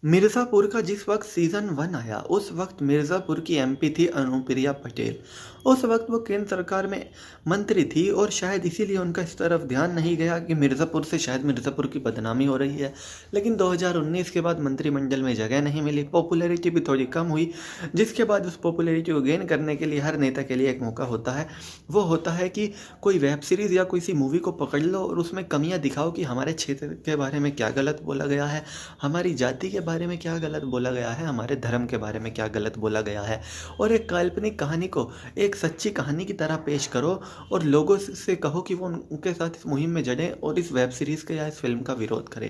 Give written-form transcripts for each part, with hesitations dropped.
मिर्ज़ापुर का जिस वक़्त सीज़न 1 आया, उस वक़्त मिर्ज़ापुर की एमपी थी अनुप्रिया पटेल। उस वक़्त वो केंद्र सरकार में मंत्री थी और शायद इसीलिए उनका इस तरफ ध्यान नहीं गया कि मिर्ज़ापुर से शायद मिर्ज़ापुर की बदनामी हो रही है। लेकिन 2019 के बाद मंत्रिमंडल में जगह नहीं मिली, पॉपुलैरिटी भी थोड़ी कम हुई, जिसके बाद उस पॉपुलैरिटी को गेन करने के लिए हर नेता के लिए एक मौका होता है। वो होता है कि कोई वेब सीरीज़ या किसी मूवी को पकड़ लो और उसमें कमियाँ दिखाओ कि हमारे क्षेत्र के बारे में क्या गलत बोला गया है, हमारी जाति के बारे में क्या गलत बोला गया है, हमारे धर्म के बारे में क्या गलत बोला गया है, और एक काल्पनिक कहानी को एक सच्ची कहानी की तरह पेश करो और लोगों से कहो कि वो उनके साथ इस मुहिम में जुड़ें और इस वेब सीरीज़ के या इस फिल्म का विरोध करें।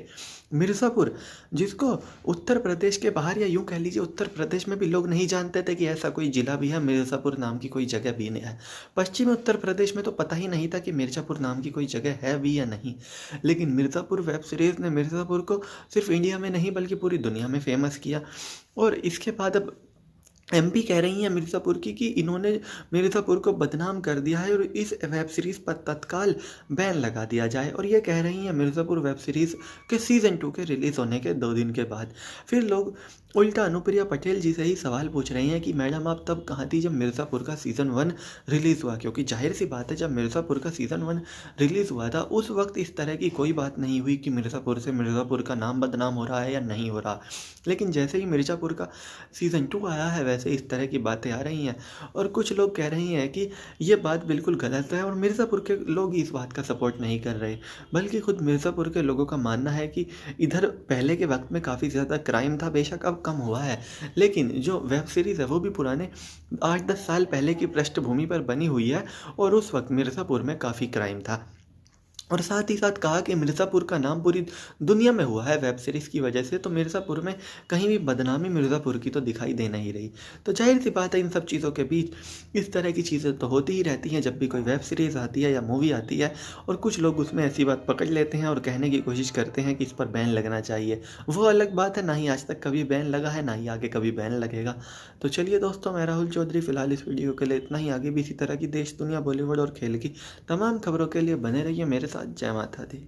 मिर्ज़ापुर, जिसको उत्तर प्रदेश के बाहर या यूँ कह लीजिए उत्तर प्रदेश में भी लोग नहीं जानते थे कि ऐसा कोई ज़िला भी है, मिर्ज़ापुर नाम की कोई जगह भी नहीं है। पश्चिमी उत्तर प्रदेश में तो पता ही नहीं था कि मिर्ज़ापुर नाम की कोई जगह है भी या नहीं। लेकिन मिर्ज़ापुर वेब सीरीज़ ने मिर्ज़ापुर को सिर्फ इंडिया में नहीं बल्कि पूरी दुनिया में फेमस किया। और इसके बाद अब एमपी कह रही हैं मिर्ज़ापुर की कि इन्होंने मिर्ज़ापुर को बदनाम कर दिया है और इस वेब सीरीज़ पर तत्काल बैन लगा दिया जाए। और ये कह रही हैं मिर्ज़ापुर वेब सीरीज़ के सीज़न 2 के रिलीज़ होने के 2 दिन के बाद। फिर लोग उल्टा अनुप्रिया पटेल जी से ही सवाल पूछ रहे हैं कि मैडम आप तब कहाँ थी जब मिर्ज़ापुर का सीज़न 1 रिलीज़ हुआ, क्योंकि जाहिर सी बात है जब मिर्ज़ापुर का सीज़न 1 रिलीज़ हुआ था उस वक्त इस तरह की कोई बात नहीं हुई कि मिर्ज़ापुर से मिर्ज़ापुर का नाम बदनाम हो रहा है या नहीं हो रहा। लेकिन जैसे ही मिर्ज़ापुर का सीज़न 2 आया है वैसे इस तरह की बातें आ रही हैं और कुछ लोग कह रहे हैं कि ये बात बिल्कुल गलत है और मिर्ज़ापुर के लोग इस बात का सपोर्ट नहीं कर रहे, बल्कि खुद मिर्ज़ापुर के लोगों का मानना है कि इधर पहले के वक्त में काफ़ी ज़्यादा क्राइम था, बेशक अब कम हुआ है, लेकिन जो वेब सीरीज़ है वो भी पुराने 8-10 साल पहले की पृष्ठभूमि पर बनी हुई है और उस वक्त मिर्ज़ापुर में काफ़ी क्राइम था। और साथ ही साथ कहा कि मिर्ज़ापुर का नाम पूरी दुनिया में हुआ है वेब सीरीज़ की वजह से, तो मिर्ज़ापुर में कहीं भी बदनामी मिर्ज़ापुर की तो दिखाई दे नहीं रही। तो जाहिर सी बात है इन सब चीज़ों के बीच इस तरह की चीज़ें तो होती ही रहती हैं जब भी कोई वेब सीरीज़ आती है या मूवी आती है, और कुछ लोग उसमें ऐसी बात पकड़ लेते हैं और कहने की कोशिश करते हैं कि इस पर बैन लगना चाहिए। वो अलग बात है, ना ही आज तक कभी बैन लगा है, ना ही आगे कभी बैन लगेगा। तो चलिए दोस्तों, मैं राहुल चौधरी फ़िलहाल इस वीडियो के लिए इतना ही। आगे भी इसी तरह की देश दुनिया बॉलीवुड और खेल की तमाम खबरों के लिए बने रहिए मेरे साथ। जय माता दी।